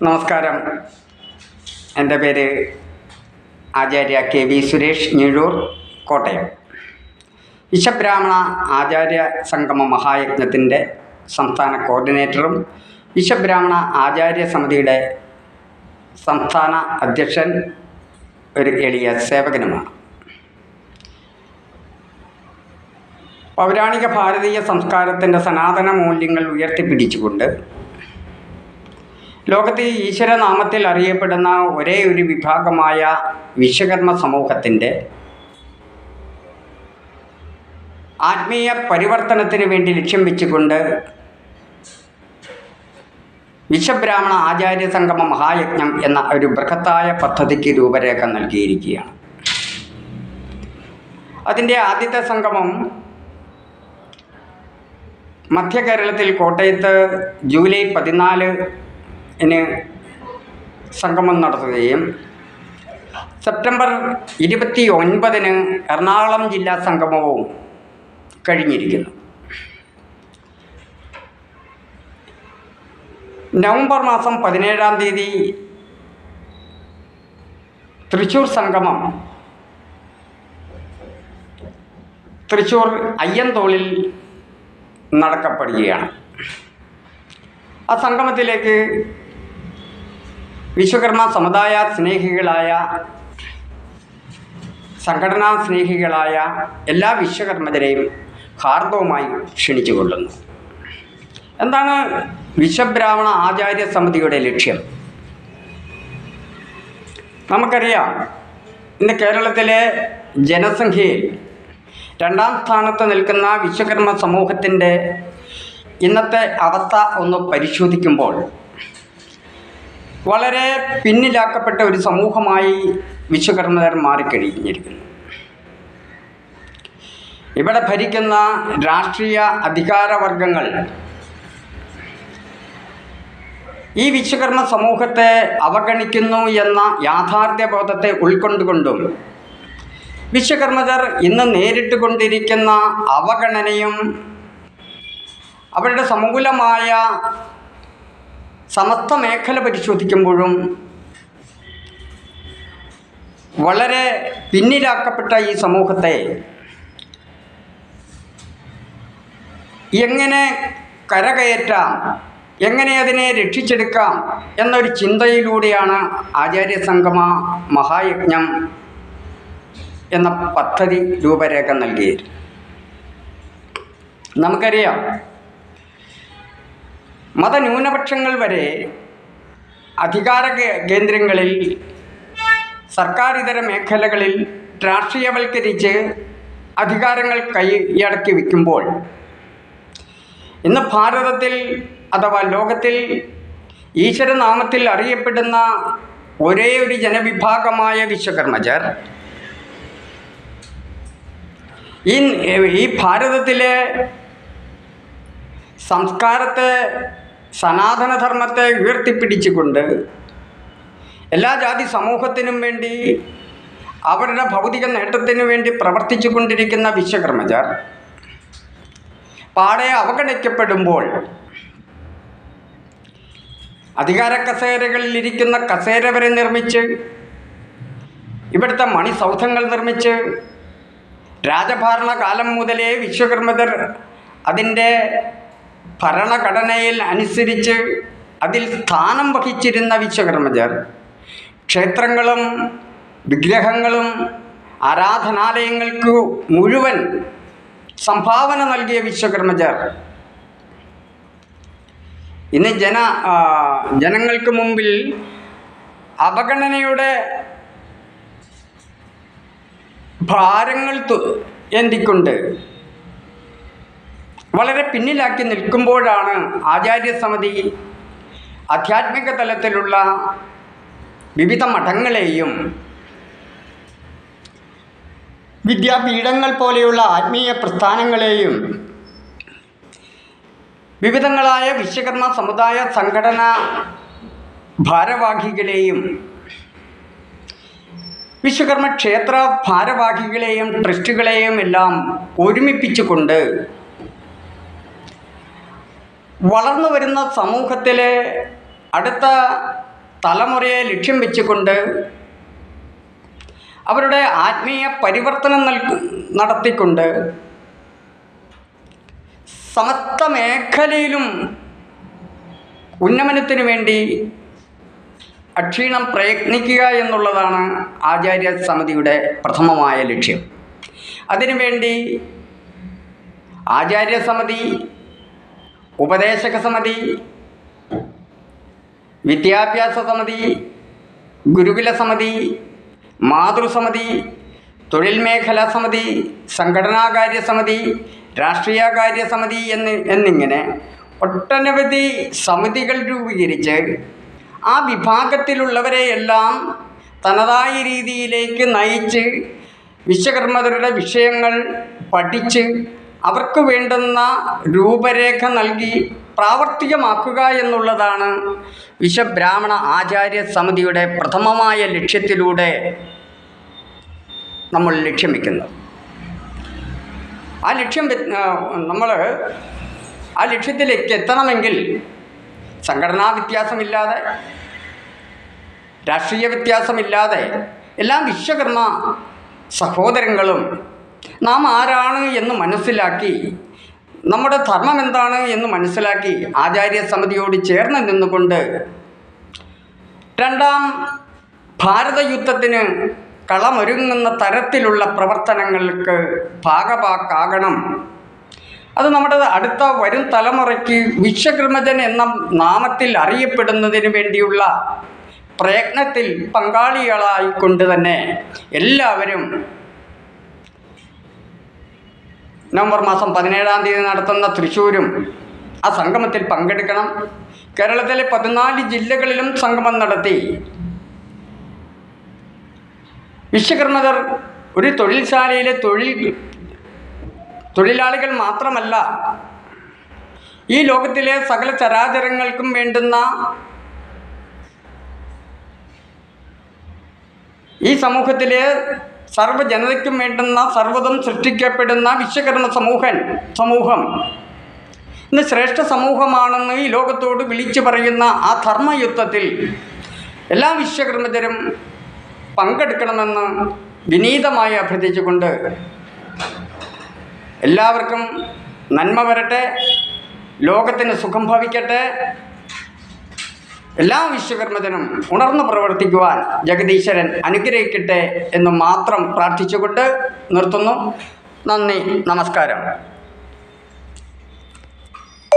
നമസ്കാരം. എൻ്റെ പേര് ആചാര്യ KV സുരേഷ്, ഞീഴൂർ, കോട്ടയം. വിശ്വബ്രാഹ്മണ ആചാര്യ സംഗമ മഹായജ്ഞത്തിൻ്റെ സംസ്ഥാന കോർഡിനേറ്ററും വിശ്വബ്രാഹ്മണ ആചാര്യ സമിതിയുടെ സംസ്ഥാന അധ്യക്ഷൻ, ഒരു എളിയ സേവകനുമാണ്. പൗരാണിക ഭാരതീയ സംസ്കാരത്തിൻ്റെ സനാതന മൂല്യങ്ങൾ ഉയർത്തിപ്പിടിച്ചുകൊണ്ട് ലോകത്തെ ഈശ്വരനാമത്തിൽ അറിയപ്പെടുന്ന ഒരേ ഒരു വിഭാഗമായ വിശ്വകർമ്മ സമൂഹത്തിൻ്റെ ആത്മീയ പരിവർത്തനത്തിന് വേണ്ടി ലക്ഷ്യം വെച്ചുകൊണ്ട് വിശ്വബ്രാഹ്മണ ആചാര്യ സംഗമ മഹായജ്ഞം എന്ന ഒരു ബൃഹത്തായ പദ്ധതിക്ക് രൂപരേഖ നൽകിയിരിക്കുകയാണ്. അതിൻ്റെ ആദ്യത്തെ സംഗമം മധ്യ കേരളത്തിൽ കോട്ടയത്ത് ജൂലൈ 14-ന് സംഗമം നടത്തുകയും സെപ്റ്റംബർ 29-ന് എറണാകുളം ജില്ലാ സംഗമവും കഴിഞ്ഞിരിക്കുന്നു. നവംബർ മാസം 17-ാം തീയതി തൃശ്ശൂർ സംഗമം തൃശ്ശൂർ അയ്യന്തോളിൽ നടക്കപ്പെടുകയാണ്. ആ സംഗമത്തിലേക്ക് വിശ്വകർമ്മ സമുദായ സ്നേഹികളായ, സംഘടനാ സ്നേഹികളായ എല്ലാ വിശ്വകർമ്മജരെയും ഹാർദവുമായി ക്ഷണിച്ചുകൊള്ളുന്നു. എന്താണ് വിശ്വബ്രാഹ്മണ ആചാര്യ സമിതിയുടെ ലക്ഷ്യം? നമുക്കറിയാം, ഇന്ന് കേരളത്തിലെ ജനസംഖ്യയിൽ 2-ാം സ്ഥാനത്ത് നിൽക്കുന്ന വിശ്വകർമ്മ സമൂഹത്തിൻ്റെ ഇന്നത്തെ അവസ്ഥ ഒന്ന് പരിശോധിക്കുമ്പോൾ വളരെ പിന്നിലാക്കപ്പെട്ട ഒരു സമൂഹമായി വിശ്വകർമ്മർ മാറിക്കഴിഞ്ഞിരിക്കുന്നു. ഇവിടെ ഭരിക്കുന്ന രാഷ്ട്രീയ അധികാരവർഗങ്ങൾ ഈ വിശ്വകർമ്മ സമൂഹത്തെ അവഗണിക്കുന്നു എന്ന യാഥാർത്ഥ്യബോധത്തെ ഉൾക്കൊണ്ടുകൊണ്ടും വിശ്വകർമ്മർ ഇന്ന് നേരിട്ട് കൊണ്ടിരിക്കുന്ന അവഗണനയും അവരുടെ സമൂലമായ സമസ്ത മേഖല പരിശോധിക്കുമ്പോഴും വളരെ പിന്നിലാക്കപ്പെട്ട ഈ സമൂഹത്തെ എങ്ങനെ കരകയറ്റാം, എങ്ങനെ അതിനെ രക്ഷിച്ചെടുക്കാം എന്നൊരു ചിന്തയിലൂടെയാണ് ആചാര്യ സംഗമ മഹായജ്ഞം എന്ന പദ്ധതി രൂപരേഖ നൽകിയത്. നമുക്കറിയാം, മതന്യൂനപക്ഷങ്ങൾ വരെ അധികാര കേന്ദ്രങ്ങളിൽ, സർക്കാർ ഇതര മേഖലകളിൽ രാഷ്ട്രീയവൽക്കരിച്ച് അധികാരങ്ങൾ കൈയടക്കി വയ്ക്കുമ്പോൾ ഇന്ന് ഭാരതത്തിൽ അഥവാ ലോകത്തിൽ ഈശ്വരനാമത്തിൽ അറിയപ്പെടുന്ന ഒരേ ഒരു ജനവിഭാഗമായ വിശ്വകർമ്മജർ ഈ ഭാരതത്തിലെ സംസ്കാരത്തെ, സനാതനധർമ്മത്തെ ഉയർത്തിപ്പിടിച്ചുകൊണ്ട് എല്ലാ ജാതി സമൂഹത്തിനും വേണ്ടി, അവരുടെ ഭൗതിക നേട്ടത്തിനു വേണ്ടി പ്രവർത്തിച്ചു കൊണ്ടിരിക്കുന്ന വിശ്വകർമ്മജർ പാടെ അവഗണിക്കപ്പെടുമ്പോൾ അധികാര കസേരകളിലിരിക്കുന്ന കസേര വരെ നിർമ്മിച്ച്, ഇവിടുത്തെ മണിസൗധങ്ങൾ നിർമ്മിച്ച്, രാജഭരണകാലം മുതലേ വിശ്വകർമ്മർ അതിൻ്റെ ഭരണഘടനയിൽ അനുസരിച്ച് അതിൽ സ്ഥാനം വഹിച്ചിരുന്ന വിശ്വകർമ്മജർ ക്ഷേത്രങ്ങളും വിഗ്രഹങ്ങളും ആരാധനാലയങ്ങൾക്ക് മുഴുവൻ സംഭാവന നൽകിയ വിശ്വകർമ്മജർ ഇന്ന് ജനങ്ങൾക്ക് മുമ്പിൽ അവഗണനയുടെ ഭാരങ്ങൾ ഏന്തിക്കൊണ്ട് വളരെ പിന്നിലാക്കി നിൽക്കുമ്പോഴാണ് ആചാര്യസമിതി ആധ്യാത്മിക തലത്തിലുള്ള വിവിധ മഠങ്ങളെയും വിദ്യാപീഠങ്ങൾ പോലെയുള്ള ആത്മീയ പ്രസ്ഥാനങ്ങളെയും വിവിധങ്ങളായ വിശ്വകർമ്മ സമുദായ സംഘടനാ ഭാരവാഹികളെയും വിശ്വകർമ്മ ക്ഷേത്ര ഭാരവാഹികളെയും ട്രസ്റ്റുകളെയും എല്ലാം ഒരുമിപ്പിച്ചുകൊണ്ട് വളർന്നു വരുന്ന സമൂഹത്തിലെ അടുത്ത തലമുറയെ ലക്ഷ്യം വെച്ചുകൊണ്ട് അവരുടെ ആത്മീയ പരിവർത്തനം നടത്തിക്കൊണ്ട് സമസ്ത മേഖലയിലും ഉന്നമനത്തിനു വേണ്ടി അക്ഷീണം പ്രയത്നിക്കുക എന്നുള്ളതാണ് ആചാര്യ സമിതിയുടെ പ്രഥമമായ ലക്ഷ്യം. അതിനുവേണ്ടി ആചാര്യ സമിതി, ഉപദേശക സമിതി, വിദ്യാഭ്യാസ സമിതി, ഗുരുകുല സമിതി, മാതൃസമിതി, തൊഴിൽ മേഖലാ സമിതി, സംഘടനാകാര്യ സമിതി, രാഷ്ട്രീയകാര്യ സമിതി എന്നിങ്ങനെ ഒട്ടനവധി സമിതികൾ രൂപീകരിച്ച് ആ വിഭാഗത്തിലുള്ളവരെയെല്ലാം തനതായ രീതിയിലേക്ക് നയിച്ച് വിശ്വകർമ്മരുടെ വിഷയങ്ങൾ പഠിച്ച് അവർക്ക് വേണ്ടുന്ന രൂപരേഖ നൽകി പ്രാവർത്തികമാക്കുക എന്നുള്ളതാണ് വിശ്വബ്രാഹ്മണ ആചാര്യ സമിതിയുടെ പ്രഥമമായ ലക്ഷ്യത്തിലൂടെ നമ്മൾ ലക്ഷ്യം വയ്ക്കുന്നത്. ആ ലക്ഷ്യത്തിലേക്ക് എത്തണമെങ്കിൽ സംഘടനാ വ്യത്യാസമില്ലാതെ, രാഷ്ട്രീയ വ്യത്യാസമില്ലാതെ എല്ലാ വിശ്വകർമ്മ സഹോദരങ്ങളും നാം ആരാണ് എന്ന് മനസ്സിലാക്കി, നമ്മുടെ ധർമ്മം എന്താണ് എന്ന് മനസ്സിലാക്കി ആചാര്യ സമിതിയോട് ചേർന്ന് നിന്നുകൊണ്ട് രണ്ടാം ഭാരതയുദ്ധത്തിന് കളമൊരുങ്ങുന്ന തരത്തിലുള്ള പ്രവർത്തനങ്ങൾക്ക് ഭാഗഭാക്കാകണം. അത് നമ്മുടെ അടുത്ത വരും തലമുറയ്ക്ക് വിശ്വകർമ്മജൻ എന്ന നാമത്തിൽ അറിയപ്പെടുന്നതിന് വേണ്ടിയുള്ള പ്രയത്നത്തിൽ പങ്കാളികളായിക്കൊണ്ട് തന്നെ എല്ലാവരും നവംബർ മാസം 17-ാം തീയതി നടത്തുന്ന തൃശ്ശൂരും ആ സംഗമത്തിൽ പങ്കെടുക്കണം. കേരളത്തിലെ 14 ജില്ലകളിലും സംഗമം നടത്തി വിശ്വകർമ്മജർ ഒരു തൊഴിൽശാലയിലെ തൊഴിലാളികൾ മാത്രമല്ല, ഈ ലോകത്തിലെ സകല ചരാചരങ്ങൾക്കും വേണ്ടുന്ന, ഈ സമൂഹത്തിലെ സർവ്വജനതയ്ക്കും വേണ്ടുന്ന സർവ്വതും സൃഷ്ടിക്കപ്പെടുന്ന വിശ്വകർമ്മ സമൂഹം ഇന്ന് ശ്രേഷ്ഠ സമൂഹമാണെന്ന് ഈ ലോകത്തോട് വിളിച്ചു പറയുന്ന ആ ധർമ്മയുദ്ധത്തിൽ എല്ലാ വിശ്വകർമ്മജരും പങ്കെടുക്കണമെന്ന് വിനീതമായി അഭ്യർത്ഥിച്ചുകൊണ്ട് എല്ലാവർക്കും നന്മ വരട്ടെ, ലോകത്തിന് സുഖം ഭവിക്കട്ടെ, എല്ലാ വിശ്വകർമ്മജനും ഉണർന്നു പ്രവർത്തിക്കുവാൻ ജഗദീശ്വരൻ അനുഗ്രഹിക്കട്ടെ എന്ന് മാത്രം പ്രാർത്ഥിച്ചുകൊണ്ട് നിർത്തുന്നു. നന്ദി, നമസ്കാരം.